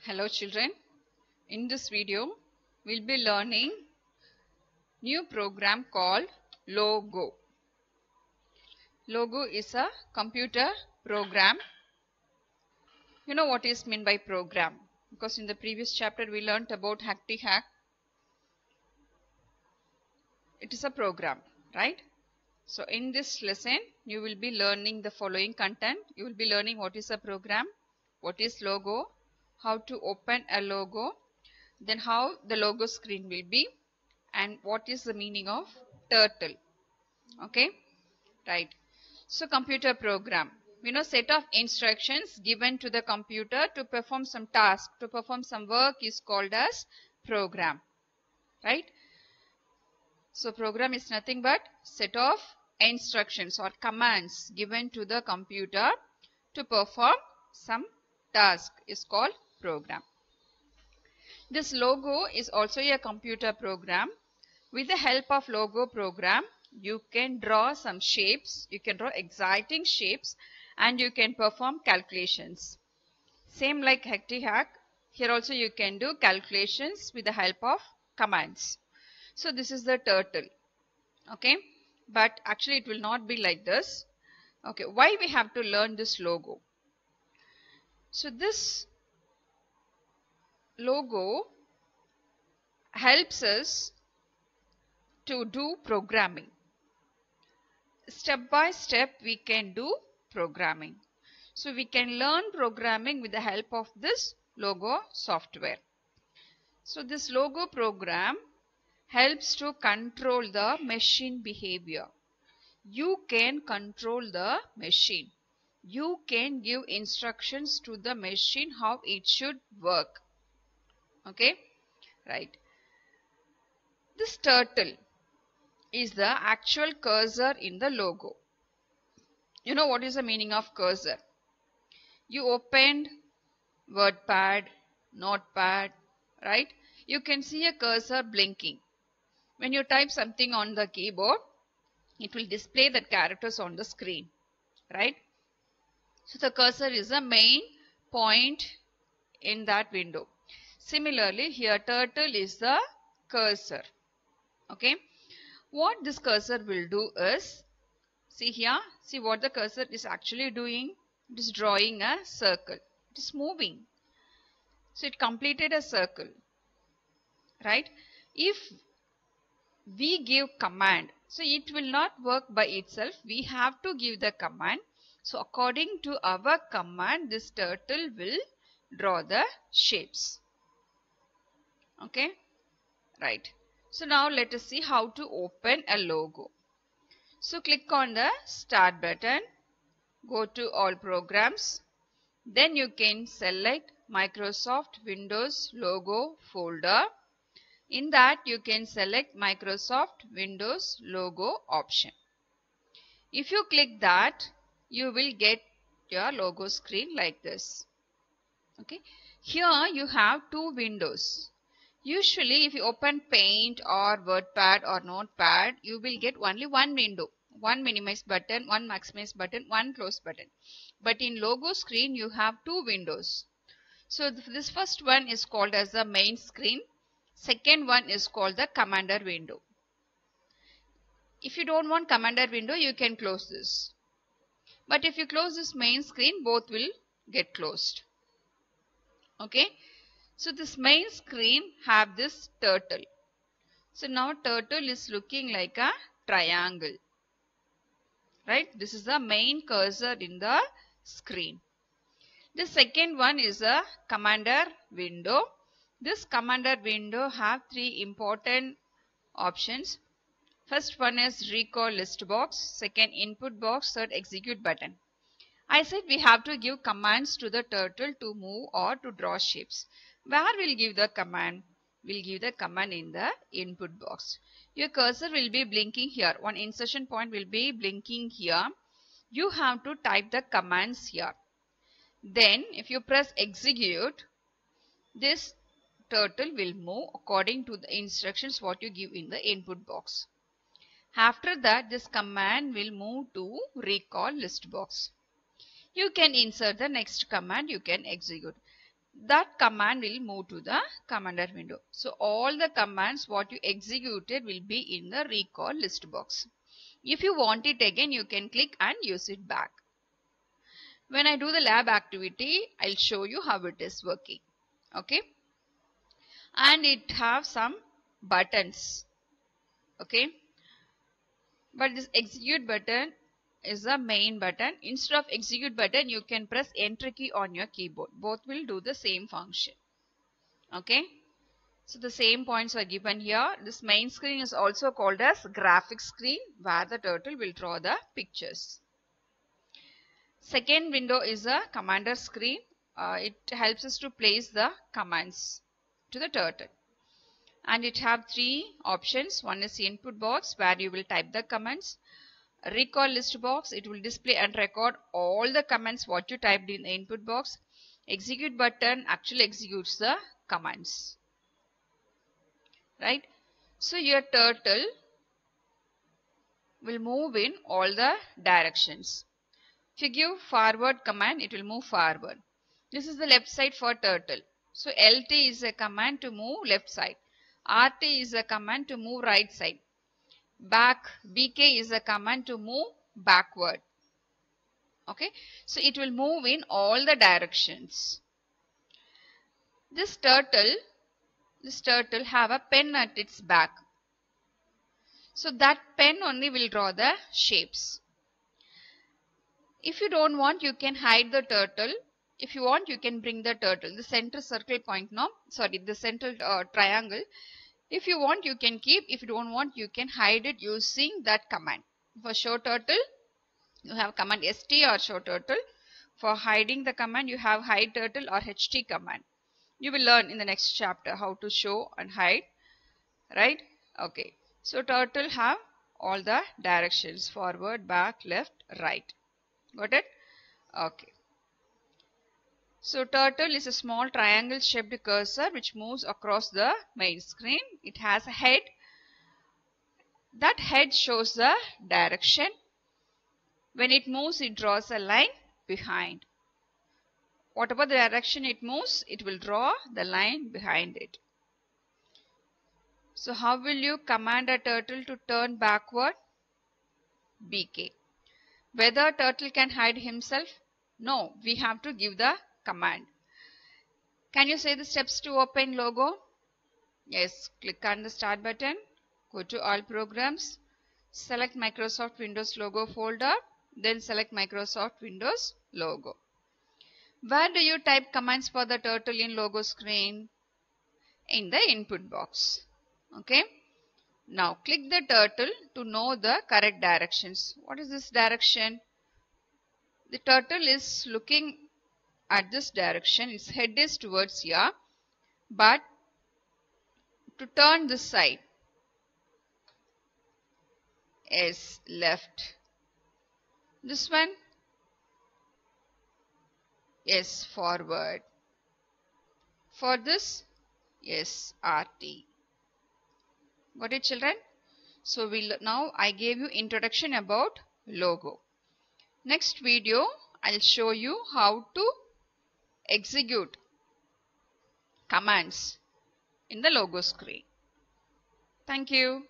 Hello children, in this video we'll be learning new program called Logo. Logo is a computer program. You know what is meant by program, because in the previous chapter we learnt about HactiHack. It is a program, right? So in this lesson you will be learning the following content. You will be learning what is a program, what is logo, how to open a logo, then how the logo screen will be, and what is the meaning of turtle. Okay, right. So computer program, set of instructions given to the computer to perform some task, to perform some work is called as program, right? So program is nothing but set of instructions or commands given to the computer to perform some task is called program. This logo is also a computer program. With the help of logo program, you can draw some shapes, you can draw exciting shapes, and you can perform calculations. Same like HactiHack, here also you can do calculations with the help of commands. So this is the turtle, okay, but actually it will not be like this. Okay, why we have to learn this logo? So this logo helps us to do programming. Step by step we can do programming. So we can learn programming with the help of this logo software. So this logo program helps to control the machine behavior. You can control the machine. You can give instructions to the machine how it should work. Okay, right. This turtle is the actual cursor in the logo. You know what is the meaning of cursor? You opened WordPad, Notepad, right? You can see a cursor blinking. When you type something on the keyboard, it will display the characters on the screen, right? So the cursor is the main point in that window. Similarly, here turtle is the cursor. Okay. What this cursor will do is, see here, see what the cursor is actually doing. It is drawing a circle. It is moving. So it completed a circle, right? If we give command, so it will not work by itself. We have to give the command. So according to our command, this turtle will draw the shapes. Okay, right. So now let us see how to open a logo. So click on the start button, go to all programs, then you can select Microsoft Windows logo folder. In that you can select Microsoft Windows logo option. If you click that, you will get your logo screen like this. Okay, here you have two windows. Usually if you open Paint or WordPad or Notepad, you will get only one window. One minimize button, one maximize button, one close button. But in logo screen you have two windows. So this first one is called as the main screen. Second one is called the commander window. If you don't want commander window, you can close this. But if you close this main screen, both will get closed. Okay. So this main screen have this turtle. So now turtle is looking like a triangle. Right. This is the main cursor in the screen. The second one is a commander window. This commander window have three important options. First one is recall list box, second input box, third execute button. I said we have to give commands to the turtle to move or to draw shapes. Where we'll give the command? We'll give the command in the input box. Your cursor will be blinking here. One insertion point will be blinking here. You have to type the commands here. Then if you press execute, this turtle will move according to the instructions what you give in the input box. After that, this command will move to recall list box. You can insert the next command, you can execute. that command will move to the commander window. So all the commands what you executed will be in the recall list box. If you want it again, you can click and use it back. When I do the lab activity, I'll show you how it is working. Okay. And it have some buttons. Okay. But this execute button is the main button. Instead of execute button, you can press enter key on your keyboard. Both will do the same function. Okay. So the same points are given here. This main screen is also called as graphics screen, where the turtle will draw the pictures. Second window is a commander screen. It helps us to place the commands to the turtle. And it have three options. One is the input box, where you will type the commands. Recall list box, it will display and record all the commands what you typed in the input box. Execute button actually executes the commands. Right? So your turtle will move in all the directions. If you give forward command, it will move forward. This is the left side for turtle. So LT is a command to move left side. RT is a command to move right side. Back, BK is a command to move backward. Okay, so it will move in all the directions. This turtle have a pen at its back. So that pen only will draw the shapes. If you don't want, you can hide the turtle. If you want, you can bring the turtle. The center circle point now, sorry, the center triangle. If you want, you can keep. If you don't want, you can hide it using that command. For show turtle, you have command ST or show turtle. For hiding the command, you have hide turtle or HT command. You will learn in the next chapter how to show and hide. Right? Okay. So turtle have all the directions: forward, back, left, right. Got it? Okay. So turtle is a small triangle shaped cursor which moves across the main screen. It has a head. That head shows the direction. When it moves, it draws a line behind. Whatever the direction it moves, it will draw the line behind it. So how will you command a turtle to turn backward? BK. Whether turtle can hide himself? No, we have to give the command. Can you say the steps to open logo? Yes, click on the start button, go to all programs, select Microsoft Windows logo folder, then select Microsoft Windows logo. Where do you type commands for the turtle in logo screen? In the input box. Okay. Now click the turtle to know the correct directions. What is this direction? The turtle is looking at this direction. Its head is towards here. But to turn this side is left. This one is forward. For this, yes, RT. Got it, children? So now I gave you introduction about logo. Next video, I'll show you how to execute commands in the logo screen. Thank you.